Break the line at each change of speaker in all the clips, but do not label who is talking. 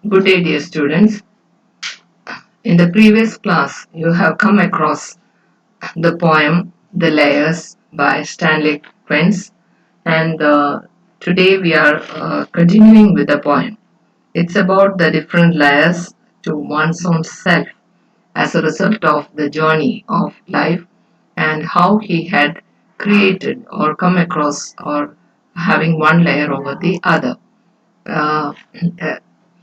Good day, dear students. In the previous class, you have come across the poem The Layers by Stanley Quince, and today we are continuing with the poem. It's about the different layers to one's own self as a result of the journey of life and how he had created or come across or having one layer over the other. Uh, uh,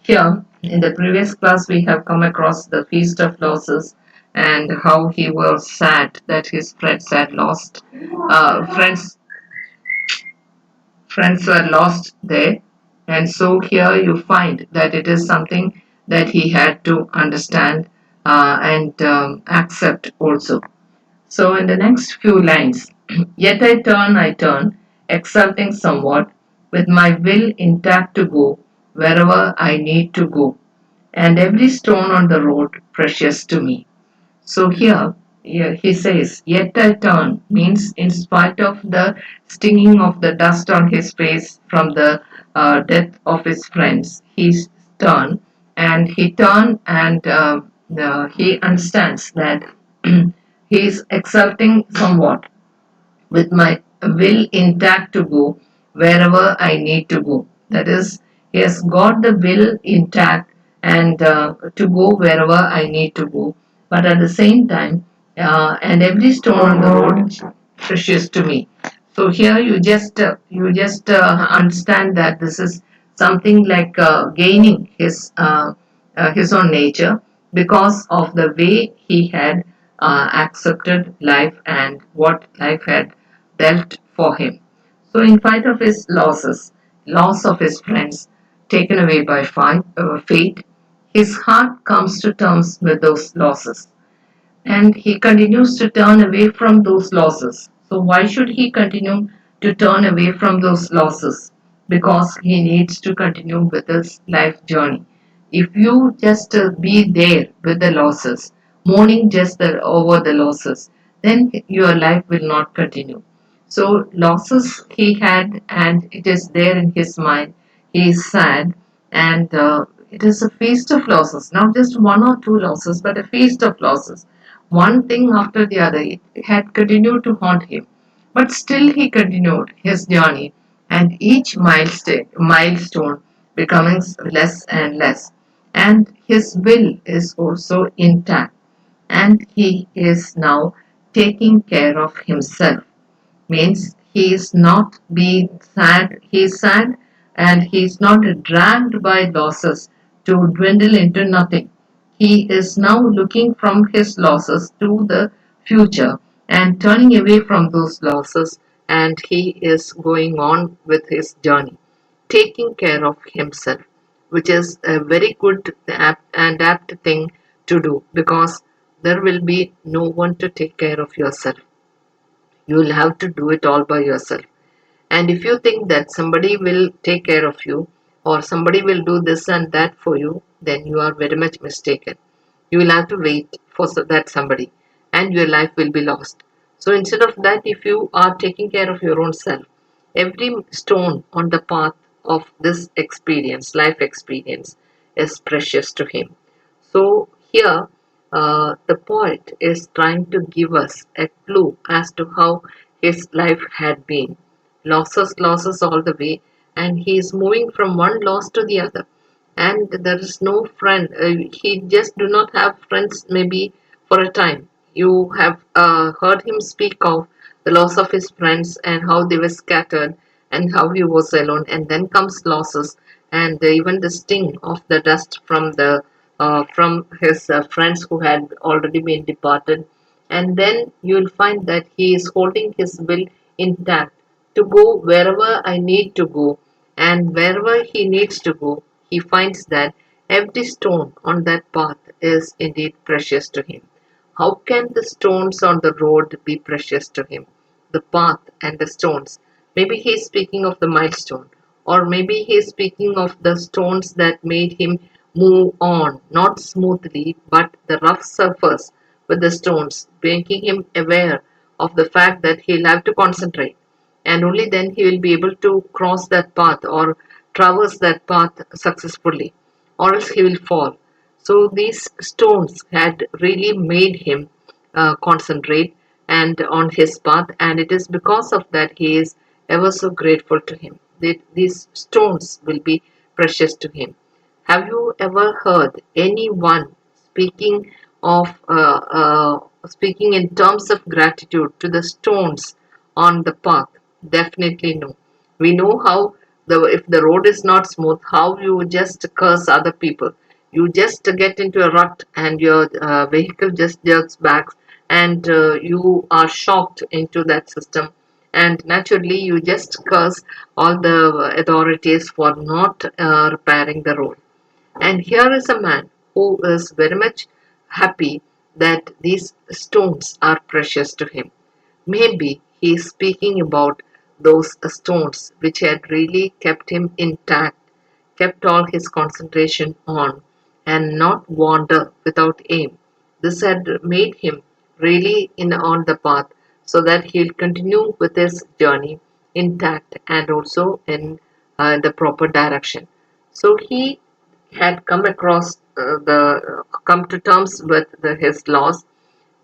Here, in the previous class, we have come across the Feast of Losses and how he was sad that his friends had lost. Friends were lost there, and so here you find that it is something that he had to understand and accept also. So, in the next few lines, yet I turn, exulting somewhat, with my will intact to go wherever I need to go, and every stone on the road precious to me. So here he says, yet I turn means in spite of the stinging of the dust on his face from the death of his friends, turned he turned and he understands that he is exulting somewhat with my will intact to go wherever I need to go. That is, he has got the will intact and to go wherever I need to go. But at the same time, and every stone on the road precious to me. So here you just understand that this is something like gaining his own nature because of the way he had accepted life and what life had dealt for him. So, in spite of his losses, loss of his friends taken away by fate, his heart comes to terms with those losses and he continues to turn away from those losses. So, why should he continue to turn away from those losses? Because he needs to continue with his life journey. If you just be there with the losses, mourning just over the losses, then your life will not continue. So, losses he had, and it is there in his mind. He is sad, and it is a feast of losses, not just one or two losses, but a feast of losses one thing after the other. It had continued to haunt him. But still he continued his journey, and each milestone becoming less and less. And his will is also intact, and he is now taking care of himself means he is not being sad, he is sad and he is not dragged by losses to dwindle into nothing. He is now looking from his losses to the future and turning away from those losses, and he is going on with his journey, taking care of himself, which is a very good and apt thing to do because there will be no one to take care of yourself. You will have to do it all by yourself. And if you think that somebody will take care of you or somebody will do this and that for you, then you are very much mistaken. You will have to wait for that somebody and your life will be lost. So instead of that, if you are taking care of your own self, every stone on the path of this experience, life experience, is precious to him. So here, the poet is trying to give us a clue as to how his life had been. Losses all the way, and he is moving from one loss to the other. And there is no friend. He just do not have friends. Maybe for a time. You have heard him speak of the loss of his friends and how they were scattered and how he was alone. And then comes losses and even the sting of the dust from his friends who had already been departed. And then you will find that he is holding his will intact to go wherever I need to go, and wherever he needs to go, he finds that every stone on that path is indeed precious to him. How can the stones on the road be precious to him? The path and the stones. Maybe he is speaking of the milestone, or maybe he is speaking of the stones that made him move on, not smoothly, but the rough surface with the stones, making him aware of the fact that he'll have to concentrate, and only then he will be able to cross that path or traverse that path successfully. or else he will fall. So these stones had really made him concentrate and on his path, and it is because of that he is ever so grateful to him. These stones will be precious to him. Have you ever heard anyone speaking of speaking in terms of gratitude to the stones on the path? Definitely no. We know how the if the road is not smooth, how you just curse other people. You just get into a rut and your vehicle just jerks back, and you are shocked into that system. And naturally, you just curse all the authorities for not repairing the road. And here is a man who is very much happy that these stones are precious to him. Maybe he is speaking about those stones which had really kept him intact, kept all his concentration on, and not wander without aim. This had made him really in on the path so that he'll continue with his journey intact and also in the proper direction. So he had come to terms with his loss,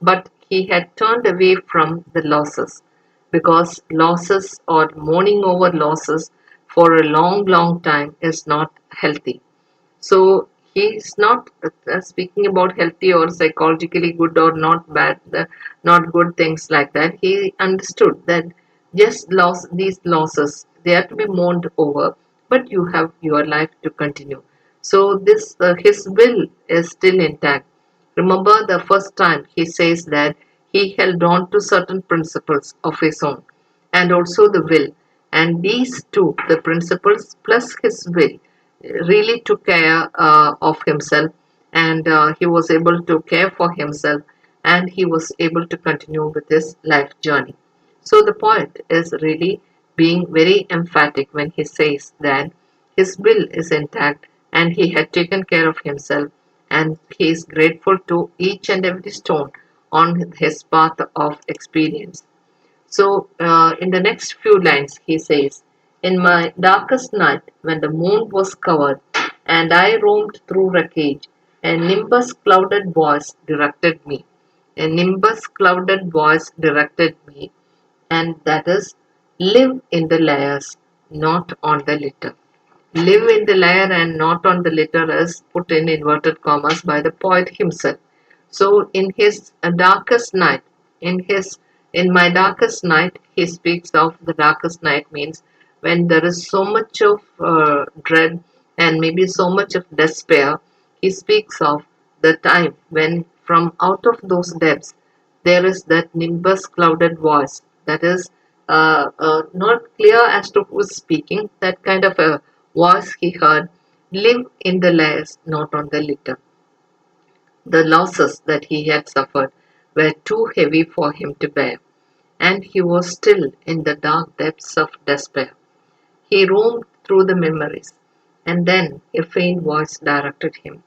but he had turned away from the losses because losses or mourning over losses for a long time is not healthy. So he's not speaking about healthy or psychologically good or not bad, not good things like that. He understood that just these losses, they are to be mourned over, but you have your life to continue. So this his will is still intact. Remember the first time he says that he held on to certain principles of his own and also the will. And these two, the principles plus his will, really took care of himself, and he was able to care for himself, and he was able to continue with his life journey. So the poet is really being very emphatic when he says that his will is intact and he had taken care of himself, and he is grateful to each and every stone on his path of experience. So, in the next few lines, he says, in my darkest night, when the moon was covered, and I roamed through wreckage, a nimbus clouded voice directed me. A nimbus clouded voice directed me, and that is, live in the layers, not on the litter. Live in the layer and not on the litter is put in inverted commas by the poet himself. So in his darkest night, in his in my darkest night, he speaks of the darkest night means when there is so much of dread and maybe so much of despair. He speaks of the time when from out of those depths there is that nimbus clouded voice that is not clear as to who is speaking, that kind of a voice he heard. Live in the layers, not on the litter. The losses that he had suffered were too heavy for him to bear, and he was still in the dark depths of despair. He roamed through the memories, and then a faint voice directed him,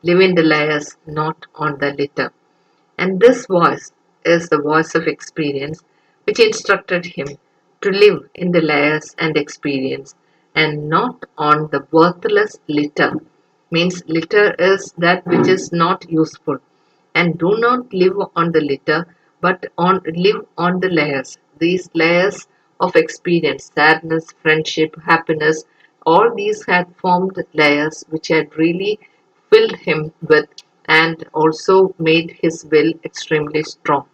live in the layers, not on the litter. And this voice is the voice of experience, which instructed him to live in the layers and experience and not on the worthless litter. Means litter is that which is not useful. And do not live on the litter, but live on the layers. These layers of experience, sadness, friendship, happiness, all these had formed layers which had really filled him with and also made his will extremely strong.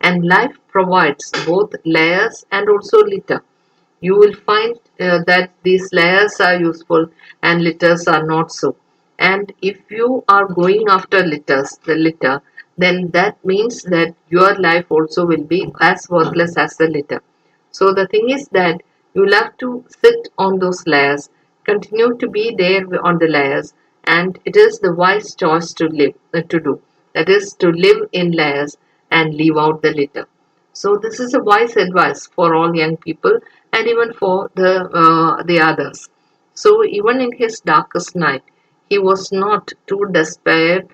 And life provides both layers and also litter. You will find that these layers are useful and litters are not so. And if you are going after the litter, then that means that your life also will be as worthless as the litter. So the thing is that you'll have to sit on those layers, continue to be there on the layers, and it is the wise choice to do. That is to live in layers and leave out the litter. So this is a wise advice for all young people and even for the others. So even in his darkest night, he was not too despaired.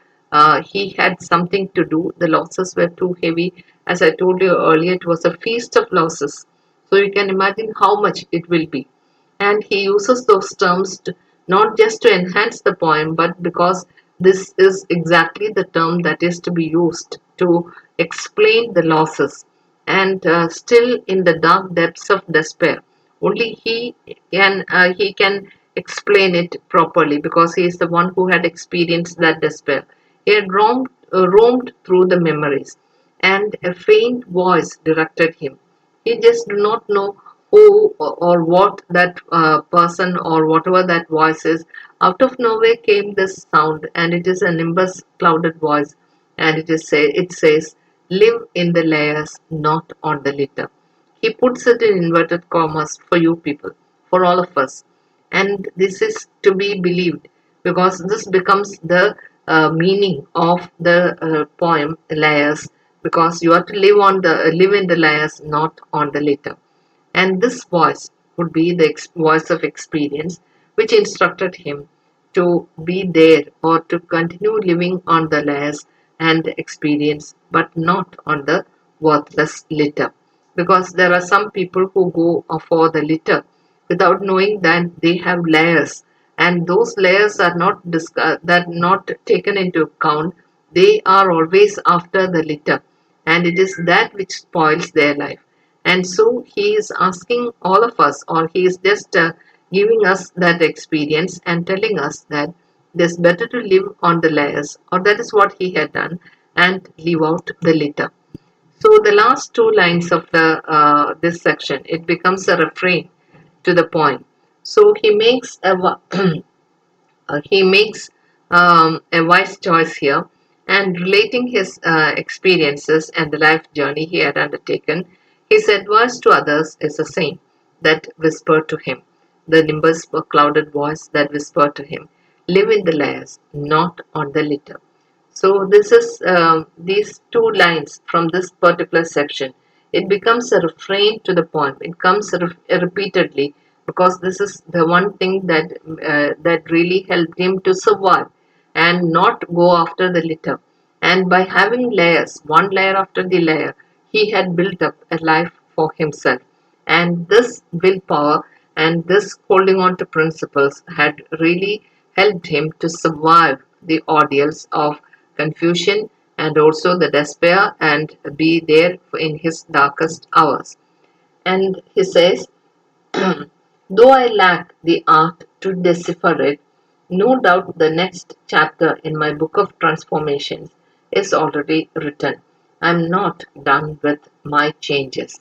He had something to do. The losses were too heavy. As I told you earlier, it was a feast of losses. So you can imagine how much it will be. And he uses those terms not just to enhance the poem, but because this is exactly the term that is to be used to explain the losses. And still in the dark depths of despair, only he can explain it properly because he is the one who had experienced that despair. He had roamed through the memories, and a faint voice directed him. He just do not know who or what that person or whatever that voice is. Out of nowhere came this sound, and it is a nimbus clouded voice, and it says, "Live in the layers, not on the litter." He puts it in inverted commas for you people, for all of us, and this is to be believed because this becomes the meaning of the poem layers, because you are to live in the layers, not on the litter. And this voice would be the voice of experience, which instructed him to be there or to continue living on the layers and experience, but not on the worthless litter. Because there are some people who go for the litter without knowing that they have layers, and those layers are not taken into account. They are always after the litter, and it is that which spoils their life. And so he is asking all of us, or he is just giving us that experience and telling us that it is better to live on the layers, or that is what he had done, and leave out the litter. So the last two lines of the this section, it becomes a refrain to the poem. So he makes a wise choice here, and relating his experiences and the life journey he had undertaken, his advice to others is the same that whispered to him, the nimbus of clouded voice that whispered to him, "Live in the layers, not on the litter." So this is these two lines from this particular section. It becomes a refrain to the poem. It comes repeatedly because this is the one thing that really helped him to survive and not go after the litter. And by having layers, one layer after the layer, he had built up a life for himself. And this willpower and this holding on to principles had really helped him to survive the ordeals of confusion and also the despair and be there in his darkest hours. And he says, though I lack the art to decipher it, no doubt the next chapter in my book of transformations is already written. I'm not done with my changes.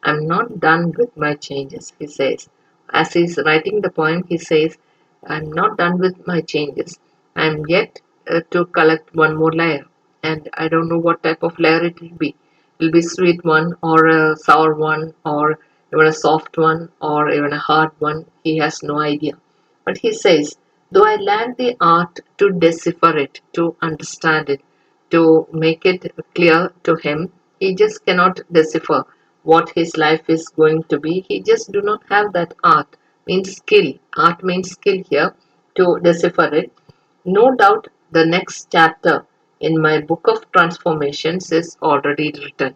I'm not done with my changes, he says. As he's writing the poem, he says, I'm not done with my changes. I'm yet to collect one more layer, and I don't know what type of layer it will be. It will be sweet one, or a sour one, or even a soft one, or even a hard one. He has no idea. But he says, though I lack the art to decipher it, to understand it, to make it clear to him, he just cannot decipher what his life is going to be. He just do not have that art, means skill. Art means skill here to decipher it. No doubt the next chapter in my book of transformations is already written.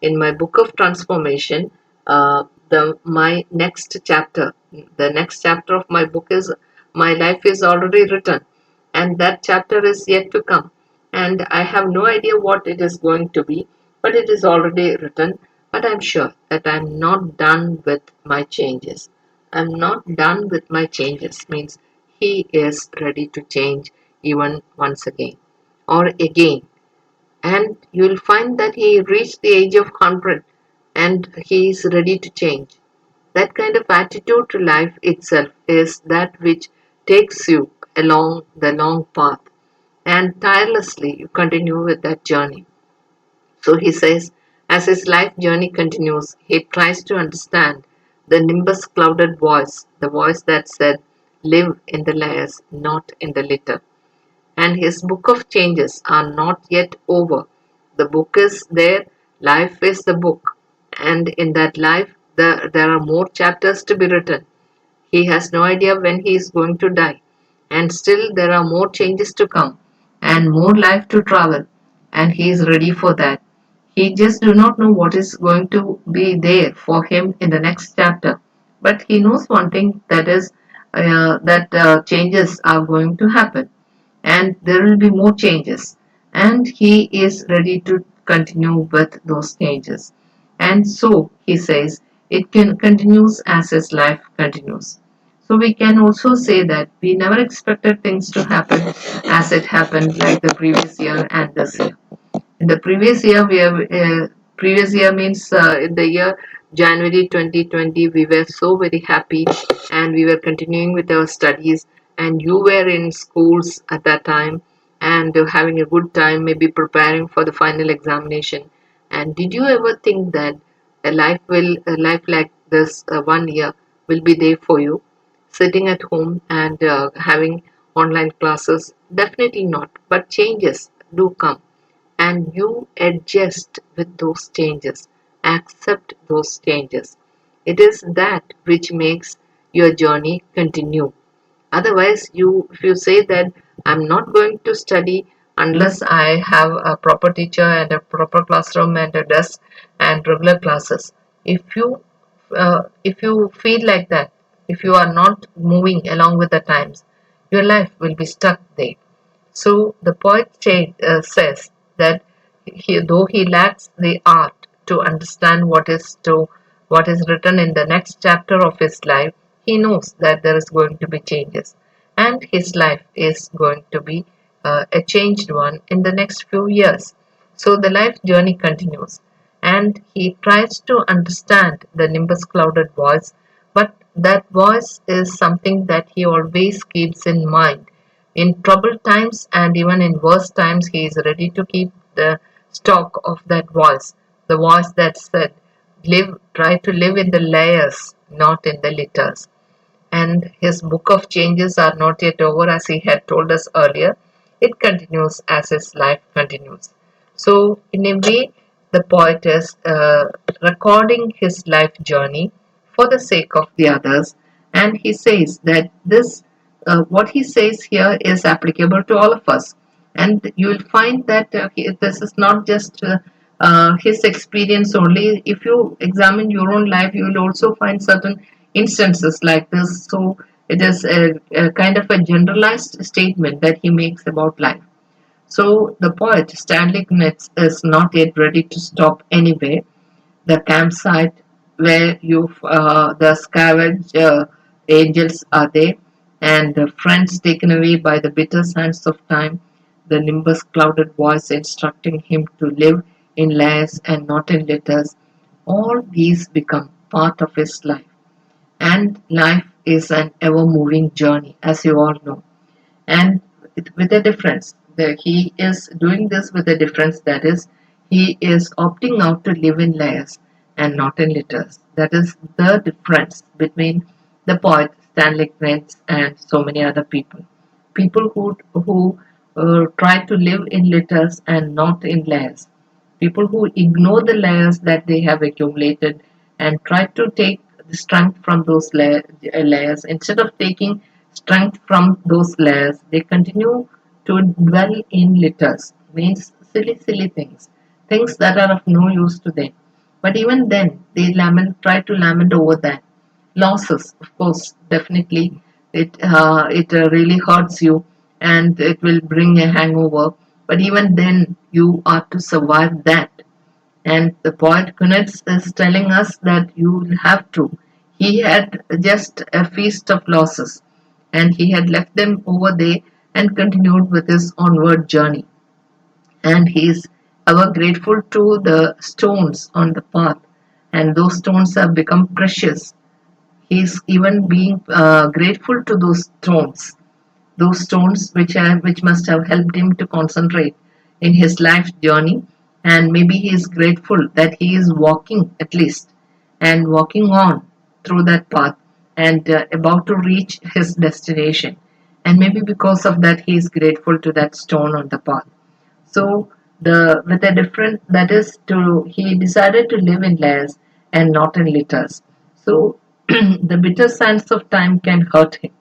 In my book of transformation, my next chapter of my book is my life is already written, and that chapter is yet to come. And I have no idea what it is going to be, but it is already written. But I'm sure that I'm not done with my changes. I'm not done with my changes means he is ready to change even once again or again. And you'll find that he reached the age of 100 and he is ready to change. That kind of attitude to life itself is that which takes you along the long path, and tirelessly you continue with that journey. So he says, as his life journey continues, he tries to understand the nimbus clouded voice, the voice that said, "Live in the layers, not in the litter." And his book of changes are not yet over. The book is there, life is the book, and in that life, there are more chapters to be written. He has no idea when he is going to die, and still there are more changes to come and more life to travel, and he is ready for that. He just do not know what is going to be there for him in the next chapter, but he knows one thing, that is changes are going to happen, and there will be more changes, and he is ready to continue with those changes. And so he says it can continues as his life continues. So we can also say that we never expected things to happen as it happened, like the previous year and this year. In the previous year, previous year means in the year January 2020, we were so very happy, and we were continuing with our studies. And you were in schools at that time, and having a good time, maybe preparing for the final examination. And did you ever think that a life like this 1 year will be there for you, sitting at home and having online classes? Definitely not. But changes do come, and you adjust with those changes, accept those changes. It is that which makes your journey continue. Otherwise, if you say that I'm not going to study unless I have a proper teacher and a proper classroom and a desk and regular classes. If you feel like that, if you are not moving along with the times, your life will be stuck there. So the poet says that though he lacks the art to understand what is written in the next chapter of his life, he knows that there is going to be changes, and his life is going to be a changed one in the next few years. So the life journey continues, and he tries to understand the nimbus clouded voice, but that voice is something that he always keeps in mind. In troubled times and even in worse times, he is ready to keep the stock of that voice, the voice that said, try to live in the layers, not in the litters. And his book of changes are not yet over, as he had told us earlier. It continues as his life continues. So, in a way, the poet is recording his life journey for the sake of the others, and he says that what he says here is applicable to all of us. And you will find that this is not just his experience only. If you examine your own life, you will also find certain instances like this. So it is a kind of a generalized statement that he makes about life. So the poet Stanley Knitz is not yet ready to stop anywhere. The campsite where the scavenge angels are there, and the friends taken away by the bitter sands of time, the nimbus clouded voice instructing him to live in layers and not in litters. All these become part of his life, and life is an ever moving journey, as you all know, and with a difference. He is doing this with a difference, that is, he is opting out to live in layers and not in litters. That is the difference between the poet Stanley Grenz and so many other people. People who try to live in litters and not in layers. People who ignore the layers that they have accumulated and try to take the strength from those layers. Instead of taking strength from those layers, they continue to dwell in litters, means silly things, things that are of no use to them. But even then, they try to lament over that. Losses, of course, definitely, it really hurts you, and it will bring a hangover. But even then, you are to survive that. And the poet Kunitz is telling us that you will have to. He had just a feast of losses, and he had left them over there and continued with his onward journey. And he is ever grateful to the stones on the path, and those stones have become precious. He is even being grateful to those stones which must have helped him to concentrate in his life journey, and maybe he is grateful that he is walking at least, and walking on through that path, and about to reach his destination, and maybe because of that he is grateful to that stone on the path. So the with a different, that is, to he decided to live in layers and not in litters. So the bitter sands of time can hurt him,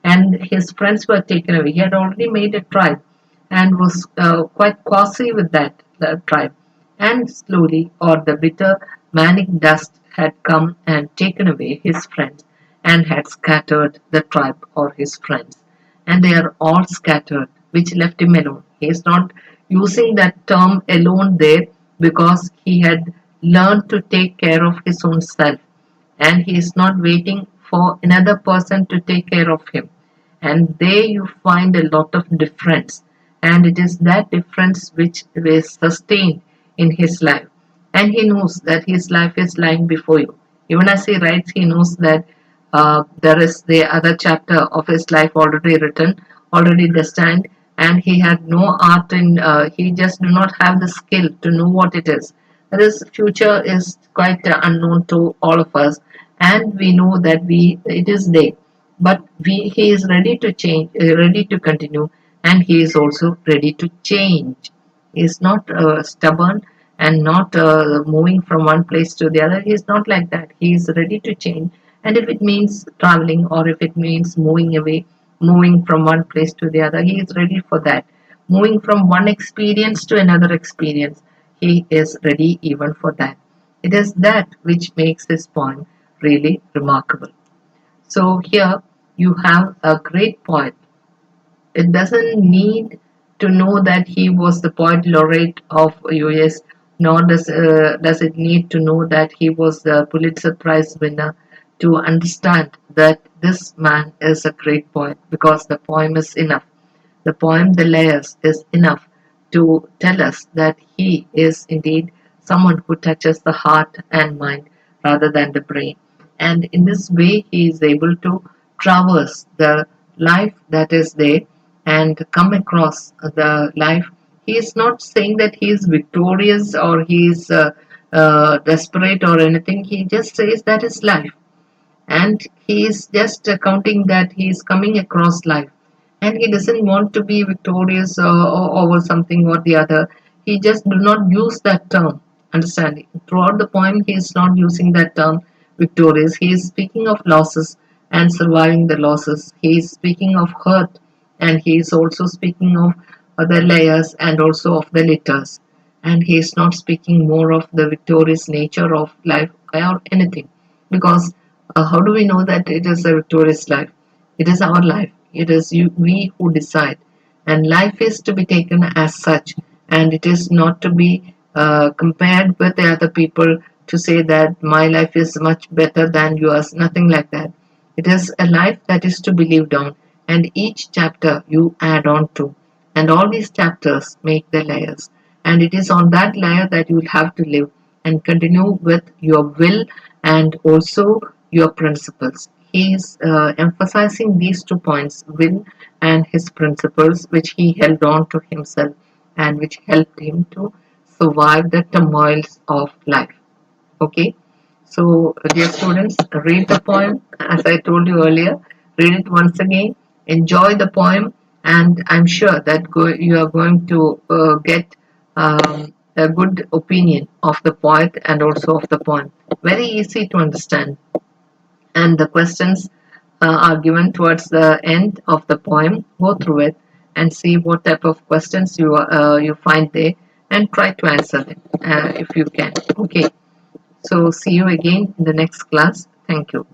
and his friends were taken away. He had already made a tribe and was quite quasi with that tribe. And slowly, or the bitter manic dust had come and taken away his friends, and had scattered the tribe or his friends. And they are all scattered, which left him alone. He is not using that term alone there because he had learned to take care of his own self, and he is not waiting for another person to take care of him. And there you find a lot of difference, and it is that difference which is sustained in his life. And he knows that his life is lying before you. Even as he writes, he knows that there is the other chapter of his life already written, already destined, and he had no art in. He just do not have the skill to know what it is. This future is quite unknown to all of us, and we know that we it is there, but he is ready to change, ready to continue, and he is also ready to change. He is not stubborn and not moving from one place to the other. He is not like that. He is ready to change, and if it means traveling or if it means moving away, moving from one place to the other, he is ready for that. Moving from one experience to another experience, he is ready even for that. It is that which makes this poem really remarkable. So here you have a great poet. It doesn't need to know that he was the poet laureate of US, nor does it need to know that he was the Pulitzer Prize winner to understand that this man is a great poet, because the poem is enough. The poem The Layers is enough to tell us that he is indeed someone who touches the heart and mind rather than the brain. And in this way, he is able to traverse the life that is there and come across the life. He is not saying that he is victorious or he is desperate or anything. He just says that is life, and he is just counting that he is coming across life, and he doesn't want to be victorious over something or the other. He just do not use that term. Understand, throughout the poem he is not using that term victorious. He is speaking of losses and surviving the losses. He is speaking of hurt, and he is also speaking of the layers and also of the litters, and he is not speaking more of the victorious nature of life or anything, because how do we know that it is a victorious life? It is our life. It is we who decide. And life is to be taken as such. And it is not to be compared with the other people to say that my life is much better than yours. Nothing like that. It is a life that is to be lived on. And each chapter you add on to. And all these chapters make the layers. And it is on that layer that you will have to live and continue with your will and also your principles. He is emphasizing these 2 points, will and his principles, which he held on to himself and which helped him to survive the turmoils of life. Okay, so dear students, read the poem as I told you earlier. Read it once again, enjoy the poem, and I'm sure that you are going to get a good opinion of the poet and also of the poem. Very easy to understand, and the questions are given towards the end of the poem. Go through it and see what type of questions you find there, and try to answer them if you can. Okay. So see you again in the next class. Thank you.